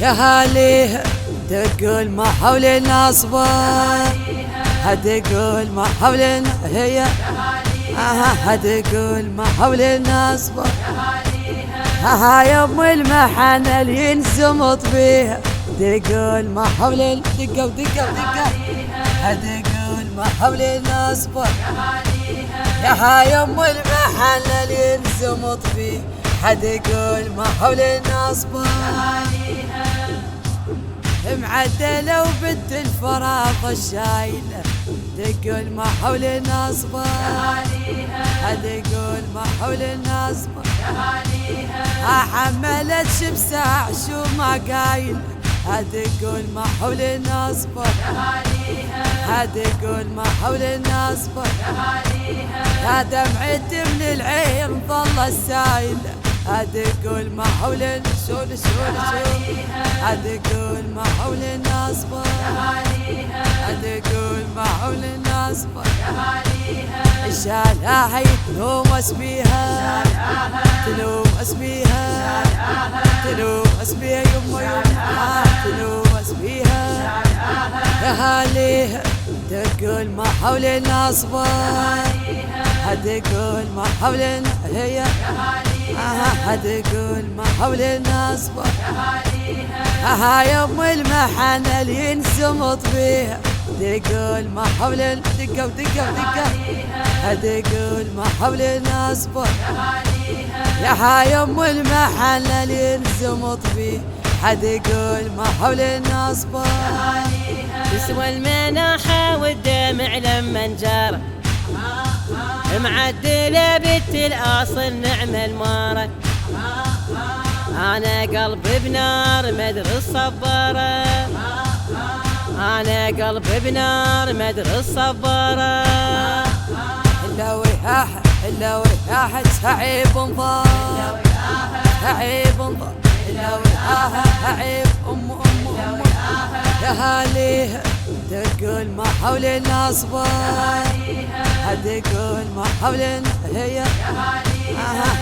يا هاليه تقول ما حولنا صبر، هتقول ما حولنا هي هتقول ما حولنا صبر، ها يا ام المحنة اللي ينزمط بيها، تقول ما حولنا دقة ودقة ودقة، هتقول ما حولنا صبر، يا ام المحنة اللي ينزمط بيها، هتقول ما حولنا صبر. معدلة وبنت الفراق الشايلة، تقول ما حولنا صبر، هتقول ما حولنا صبر، حملت شبساع شو ما قايل، هتقول ما حولنا صبر، هتقول ما حولنا صبر، يا دمعت من العين ظل السايلة، هتقول ما حولنا شول شول شول، هتقول ما حولنا صبر، هتقول ما حولنا صبر، شالها تلومس بيها، تلومس بيها، تلومس بيها يما يما، تلومس بيها، يا هاليه تقول ما حولنا صبر، هتقول ما حولنا هي هتقول ما حولنا صبر، يا ام المحنة اللي ينزمط بيها، تقول ما حولنا دقة ودقة ودقة، هتقول ما حولنا صبر، يا ام المحنة اللي ينزمط بيها، هتقول ما حولنا صبر. يسوى المناحة والدمع لما انجرى، معدلة بنت الأصل نعم المارة، أنا قلبي بنار مدري الصبارة، أنا قلبي بنار مدري الصبارة، إلا وياها إلا وياها تعيب انظار، تعيب انظار، إلا وياها تعيب أم يا هاليه تقول ما حولنا صبر، هتقول ما حولنا هي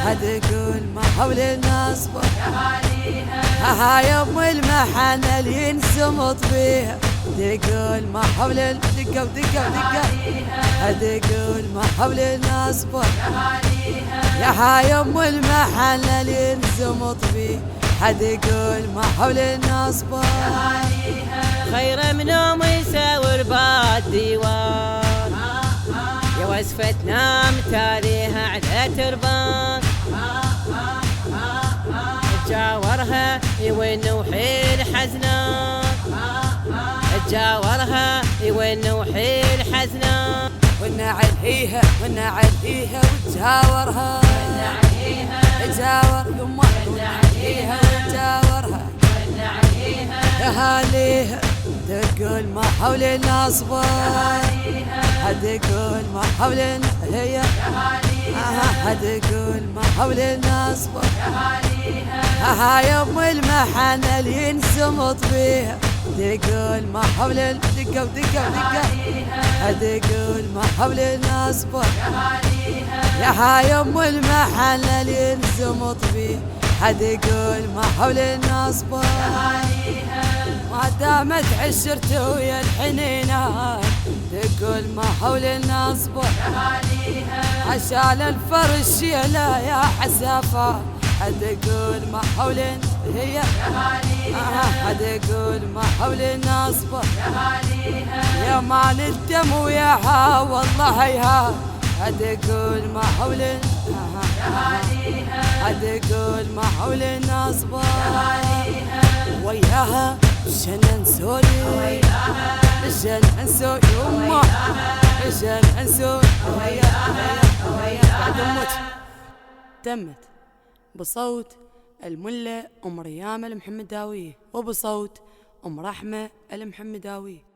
هتقول ما حولنا صبر، يا ام المحنة اللي ينزمط بيها، تقول ما حولنا دقة ودقة ودقة، هتقول ما حولنا صبر، يا ام المحنة اللي ينزمط بيها، هتقول ما حولنا صبر. خير من يوم يساور بالديوان، يا وسفة نام تاليها على تربان، تجاورها يونوحي الحزنان، تجاورها يونوحي الحزنان، ونعليها ونعليها وتجاورها، تجاور يما ونعليها وتجاورها، يا هاليه تقول ما حولنا صبر، هتقول ما حولنا هي هتقول ما حولنا صبر، يا ام المحنة اللي ينزمط بيها، تقول ما حولنا دقة ودقة ودقة، هتقول ما حولنا صبر، يا ام المحنة اللي ينزمط بيها، هتقول ما حولنا صبر. ما دامت عشرت ويا الحنينات، تقول ما حولنا صبر، عشان الفرش يلا يا حسافة، هتقول ما حولنا هي هتقول ما حولنا صبر، يا مال الدم وياها والله يا، هتقول ما حولنا هتقول ما حولنا صبر، وياها شن نسولي شن نسولي يما شن نسولي بعد الموت. تمت بصوت الملة أم ريامة المحمداوية، وبصوت أم رحمة المحمداوية.